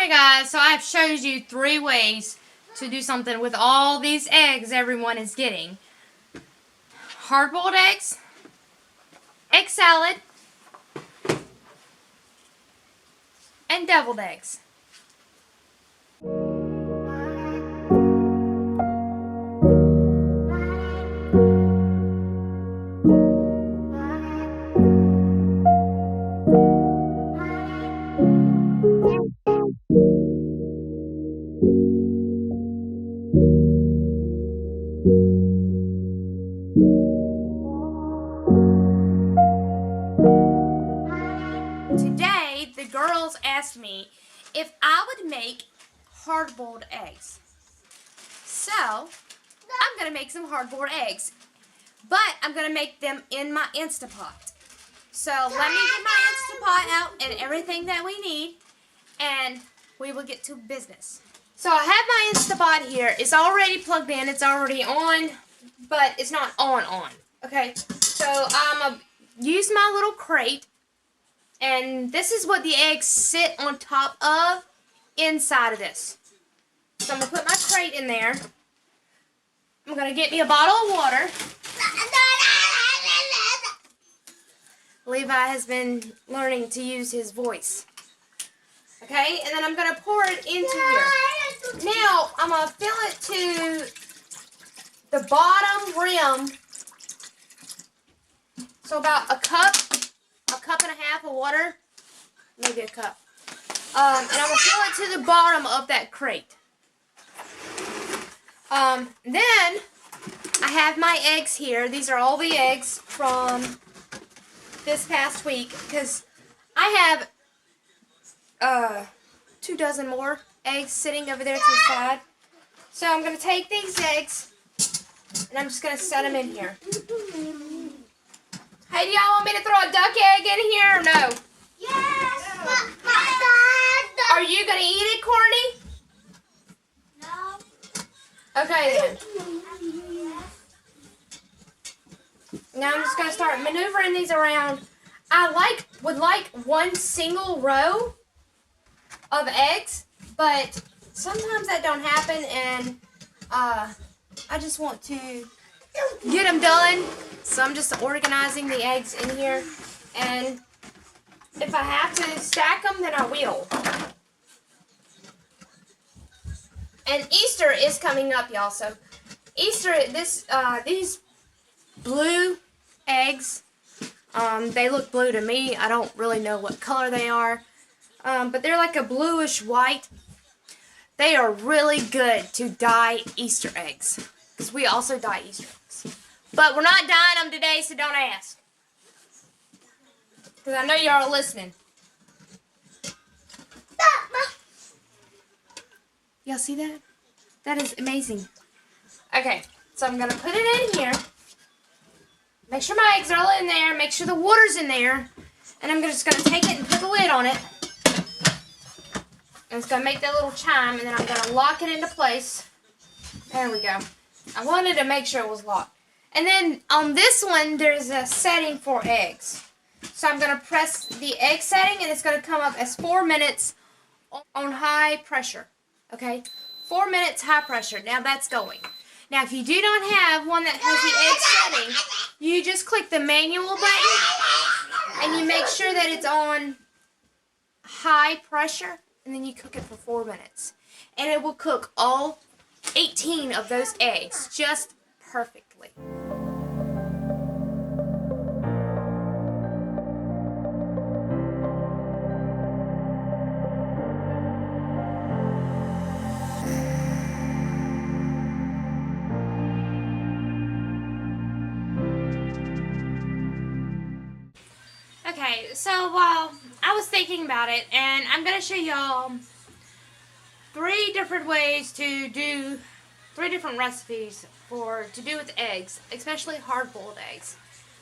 Guys, so I've showed you 3 ways to do something with all these eggs everyone is getting. Hard-boiled eggs, egg salad, and deviled eggs. Today, the girls asked me if I would make hard-boiled eggs. So, I'm going to make some hard-boiled eggs. But I'm going to make them in my Instapot. So, let me get my Instapot out and everything that we need, and we will get to business. So, I have my Instapot here. It's already plugged in. It's already on, but it's not on. Okay, so I'm going to use my little crate. And this is what the eggs sit on top of inside of this. So I'm going to put my crate in there. I'm going to get me a bottle of water. Levi has been learning to use his voice. Okay, and then I'm going to pour it into here. Now, I'm going to fill it to the bottom rim. So about a cup and a half of water, maybe a cup. And I'm going to fill it to the bottom of that crate. Then, I have my eggs here. These are all the eggs from this past week, because I have 2 dozen more eggs sitting over there to the side. So I'm going to take these eggs, and I'm just going to set them in here. Hey, do y'all want me to throw a duck egg in here or no? Yes! Are you going to eat it, Courtney? No. Okay, then. Now I'm just going to start maneuvering these around. I would like one single row of eggs, but sometimes that don't happen, and I just want to get them done. So I'm just organizing the eggs in here, and if I have to stack them, then I will. And Easter is coming up, y'all. So Easter, these blue eggs, they look blue to me. I don't really know what color they are, but they're like a bluish white. They are really good to dye Easter eggs, because we also dye Easter eggs. But we're not dyeing them today, so don't ask. Because I know y'all are listening. Y'all see that? That is amazing. Okay, so I'm going to put it in here. Make sure my eggs are all in there. Make sure the water's in there. And I'm just going to take it and put the lid on it. And it's going to make that little chime. And then I'm going to lock it into place. There we go. I wanted to make sure it was locked. And then on this one, there's a setting for eggs. So I'm going to press the egg setting, and it's going to come up as 4 minutes on high pressure. Okay? 4 minutes high pressure. Now that's going. Now if you do not have one that has the egg setting, you just click the manual button, and you make sure that it's on high pressure, and then you cook it for 4 minutes. And it will cook all 18 of those eggs just perfectly. Okay, so while I was thinking about it, and I'm going to show y'all 3 different ways to do 3 different recipes to do with eggs, especially hard-boiled eggs.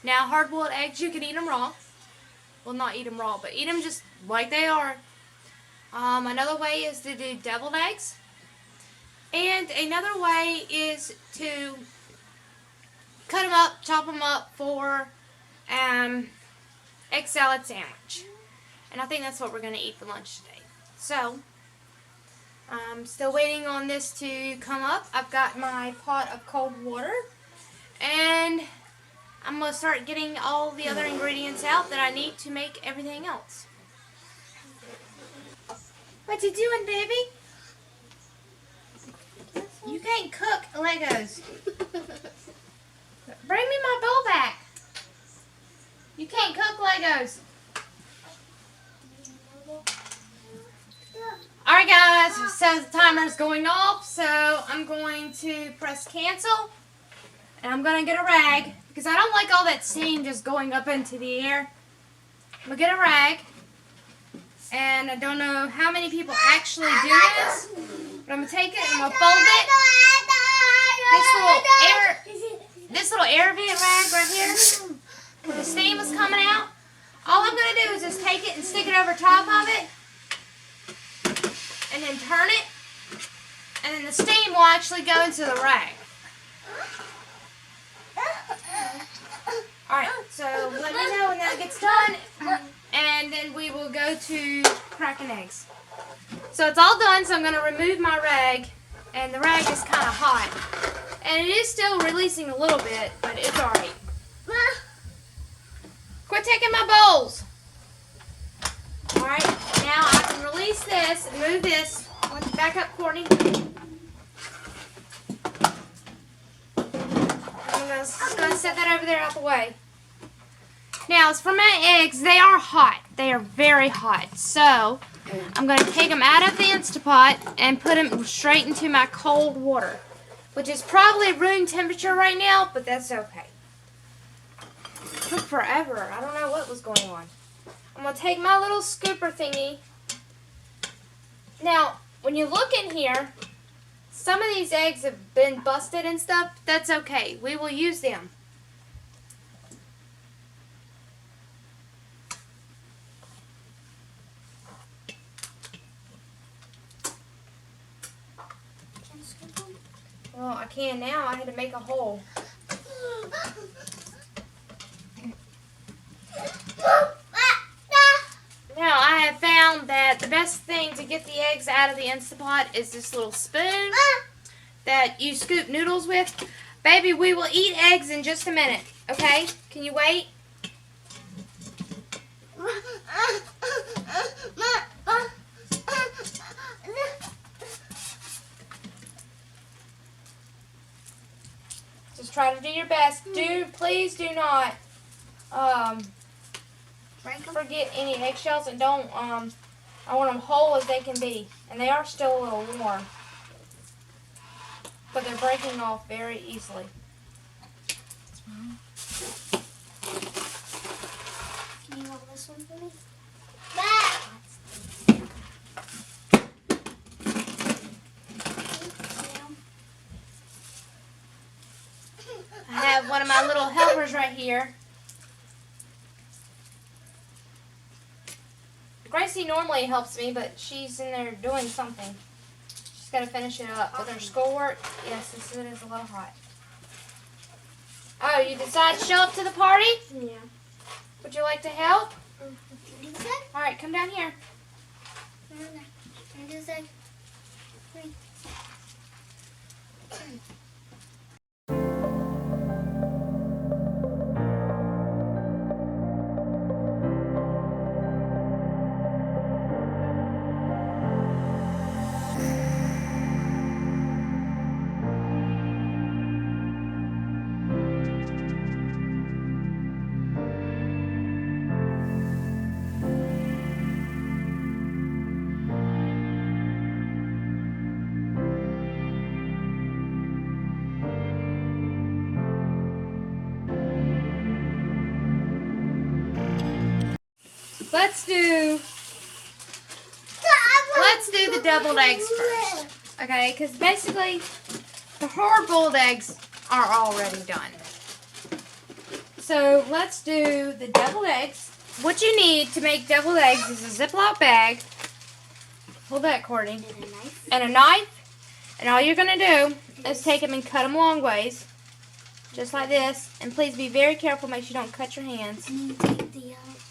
Now, hard-boiled eggs, you can eat them raw. Well, not eat them raw, but eat them just like they are. Another way is to do deviled eggs. And another way is to cut them up, chop them up for egg salad sandwich. And I think that's what we're going to eat for lunch today. So, I'm still waiting on this to come up. I've got my pot of cold water, and I'm going to start getting all the other ingredients out that I need to make everything else. What you doing, baby? You can't cook Legos. Bring me my bowl back. You can't cook Legos. Alright guys, so the timer's going off, so I'm going to press cancel. And I'm going to get a rag, because I don't like all that steam just going up into the air. I'm going to get a rag. And I don't know how many people actually do this, but I'm going to take it and I'm going to fold it. This little air vent rag right here, where the steam is coming out. All I'm going to do is just take it and stick it over top of it. And then turn it. And then the steam will actually go into the rag. Alright, so let me know when that gets done. And then we will go to cracking eggs. So it's all done, so I'm going to remove my rag. And the rag is kind of hot. And it is still releasing a little bit, but it's alright. Quit taking my bowls. Alright, now I can release this and move this. Back up, Courtney. I'm just going to set that over there out the way. Now, as for my eggs, they are hot. They are very hot. So, I'm going to take them out of the Instapot and put them straight into my cold water, which is probably room temperature right now, but that's okay. It took forever. I don't know what was going on. I'm going to take my little scooper thingy. Now, when you look in here, some of these eggs have been busted and stuff. That's okay. We will use them. Well, I can now. I had to make a hole. Now, I have found that the best thing to get the eggs out of the Instapot is this little spoon that you scoop noodles with. Baby, we will eat eggs in just a minute, okay? Can you wait? Just try to do your best. Please do not forget any eggshells, and don't I want them whole as they can be, and they are still a little warm, but they're breaking off very easily. Can you hold this one for me? I have one of my little helpers right here. Gracie normally helps me, but she's in there doing something. She's got to finish it up with her schoolwork. Yes, this is a little hot. Oh, you decided to show up to the party? Yeah. Would you like to help? All right, come down here. Let's do the deviled eggs first, okay? Because basically, the hard-boiled eggs are already done. So let's do the deviled eggs. What you need to make deviled eggs is a Ziploc bag. Hold that, Courtney. And a knife. And all you're going to do is take them and cut them long ways, just like this. And please be very careful. Make sure you don't cut your hands.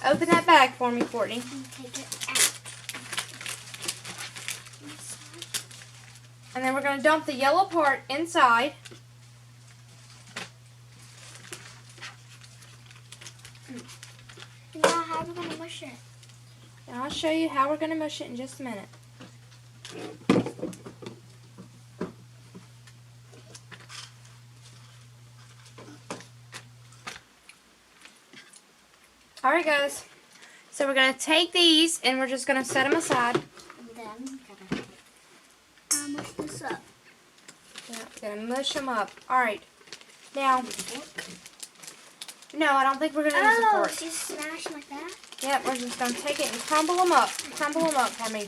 Open that bag for me, Courtney. Take it out. And then we're going to dump the yellow part inside. Now how are we going to mush it? And I'll show you how we're going to mush it in just a minute. Alright guys, so we're going to take these and we're just going to set them aside. And then we're going to mush this up. Yeah, going to mush them up. Alright, now, no, I don't think we're going to use a Oh, fork. just smash like that? Yep, we're just going to take it and crumble them up. Crumble them up for me.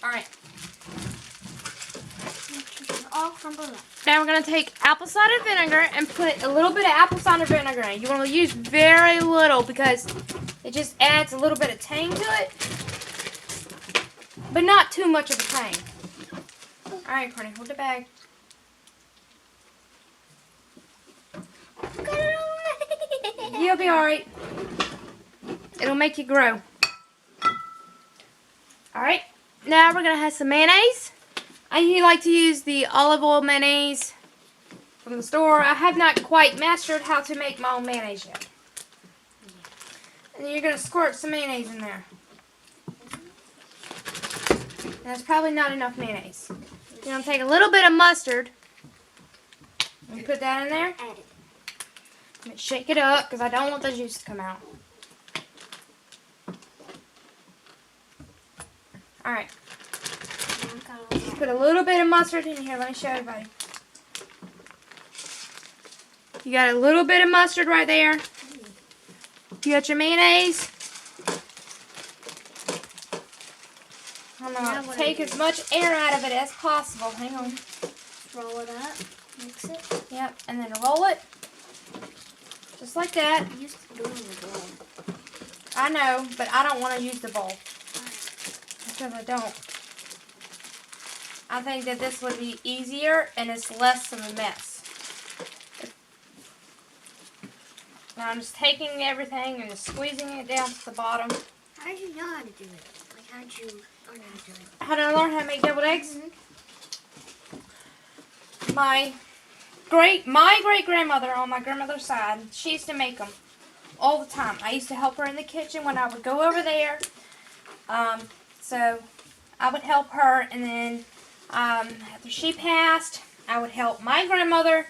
Alright. All crumbled up. Now we're going to take apple cider vinegar and put a little bit of apple cider vinegar in. You want to use very little because it just adds a little bit of tang to it. But not too much of a tang. Alright, Courtney, hold the bag. You'll be alright. It'll make you grow. Alright, now we're going to have some mayonnaise. I like to use the olive oil mayonnaise from the store. I have not quite mastered how to make my own mayonnaise yet. And you're going to squirt some mayonnaise in there. And that's probably not enough mayonnaise. You're going to take a little bit of mustard and put that in there. Add it. And shake it up because I don't want the juice to come out. Alright. Just put a little bit of mustard in here. Let me show everybody. You got a little bit of mustard right there. You got your mayonnaise. I'm going to take as much air out of it as possible. Hang on. Roll it up. Mix it. Yep, and then roll it. Just like that. I used to do it in the bowl. I know, but I don't want to use the bowl. Because I don't. I think that this would be easier and it's less of a mess. Now I'm just taking everything and just squeezing it down to the bottom. How did you know how to do it? Like, how did you learn how to do it? How did I learn how to make deviled eggs? My great-grandmother on my grandmother's side, she used to make them all the time. I used to help her in the kitchen when I would go over there. So I would help her, and then after she passed, I would help my grandmother,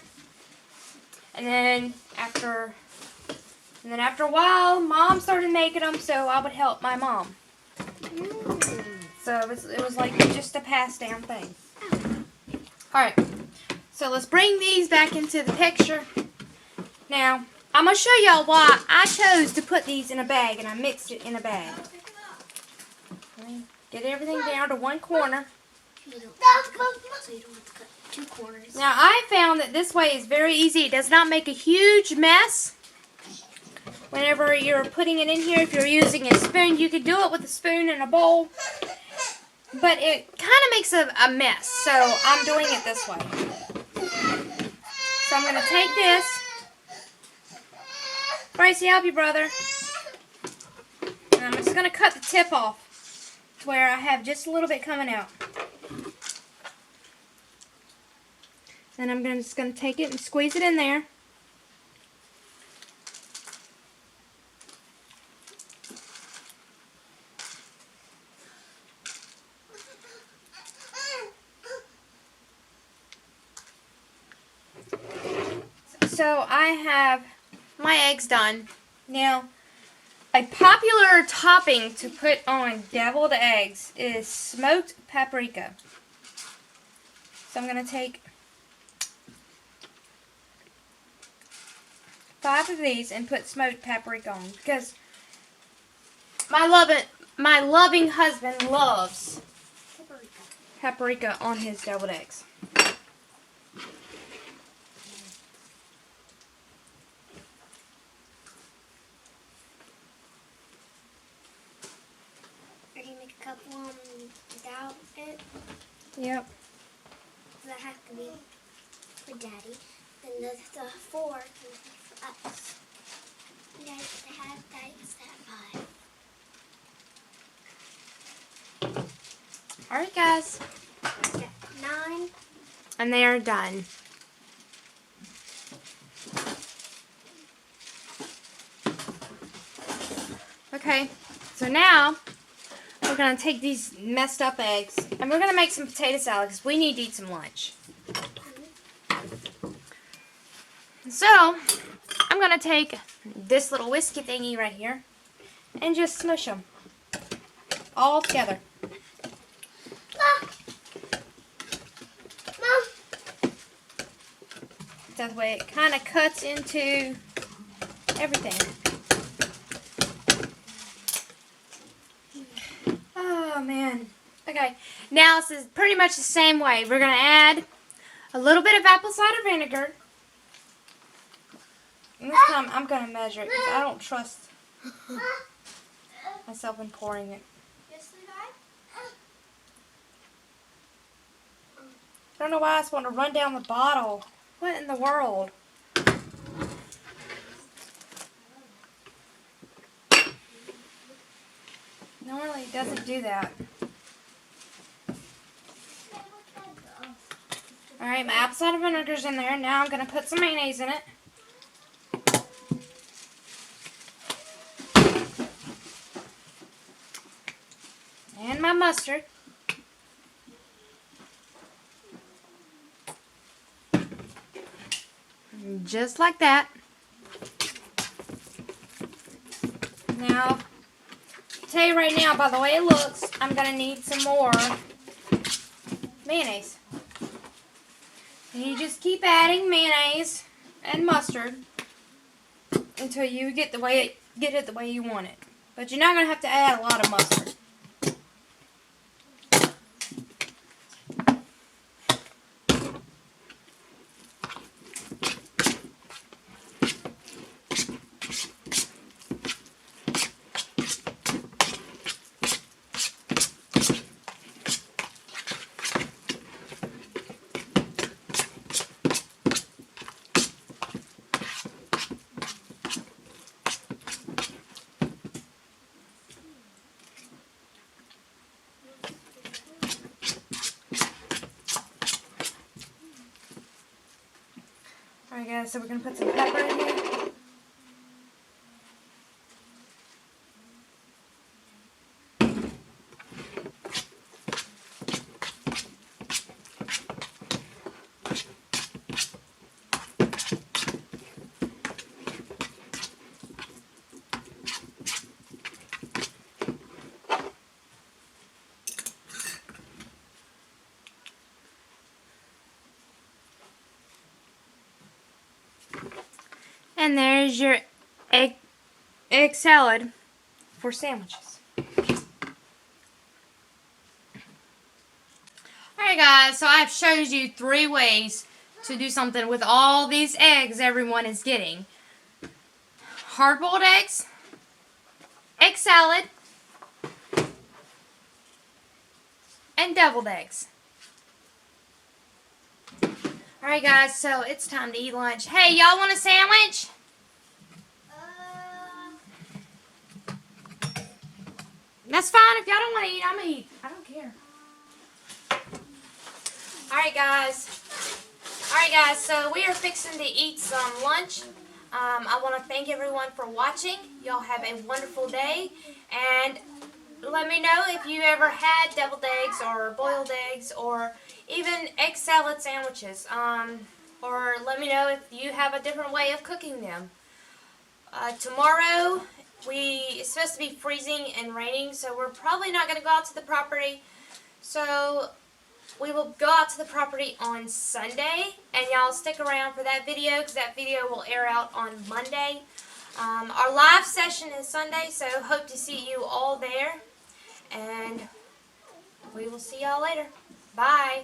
and then after a while, Mom started making them, so I would help my mom. So it was like just a passed down thing. All right, so let's bring these back into the picture. Now I'm gonna show y'all why I chose to put these in a bag, and I mixed it in a bag. Get everything down to one corner. So you don't have to cut two corners. Now I found that this way is very easy. It does not make a huge mess. Whenever you're putting it in here, if you're using a spoon, you could do it with a spoon and a bowl. But it kind of makes a mess, so I'm doing it this way. So I'm going to take this. Gracie, help you, brother. And I'm just going to cut the tip off to where I have just a little bit coming out. Then I'm just going to take it and squeeze it in there. So I have my eggs done. Now, a popular topping to put on deviled eggs is smoked paprika. So I'm going to take 5 of these and put smoked paprika on because my loving husband loves paprika on his deviled eggs. couple without it. Yep. That has to be for Daddy. Then the 4 can be for us. Daddy, Daddy's that 5. Alright, guys. Okay, 9. And they are done. Okay, so now we're going to take these messed up eggs and we're going to make some potato salad because we need to eat some lunch. So, I'm going to take this little whiskey thingy right here and just smush them all together. That way it kind of cuts into everything. Oh man. Okay, now this is pretty much the same way. We're going to add a little bit of apple cider vinegar. And this time I'm going to measure it because I don't trust myself in pouring it. I don't know why I just want to run down the bottle. What in the world? Normally it doesn't do that. Alright, my apple cider vinegar's in there. Now I'm going to put some mayonnaise in it. And my mustard. Just like that. Now, I'll tell you right now, by the way it looks, I'm going to need some more mayonnaise. And you just keep adding mayonnaise and mustard until you get it the way you want it. But you're not going to have to add a lot of mustard. Alright guys, so we're going to put some pepper in here. And there's your egg salad for sandwiches. Alright guys, so I've showed you 3 ways to do something with all these eggs everyone is getting. Hard-boiled eggs, egg salad, and deviled eggs. Alright guys, so it's time to eat lunch. Hey, y'all want a sandwich? That's fine. If y'all don't want to eat, I'm going to eat. I don't care. Alright guys, so we are fixing to eat some lunch. I want to thank everyone for watching. Y'all have a wonderful day. And let me know if you ever had deviled eggs or boiled eggs or even egg salad sandwiches. Or let me know if you have a different way of cooking them. Tomorrow, it's supposed to be freezing and raining, so we're probably not going to go out to the property. So we will go out to the property on Sunday, and y'all stick around for that video because that video will air out on Monday. Our live session is Sunday, so hope to see you all there, and we will see y'all later. Bye.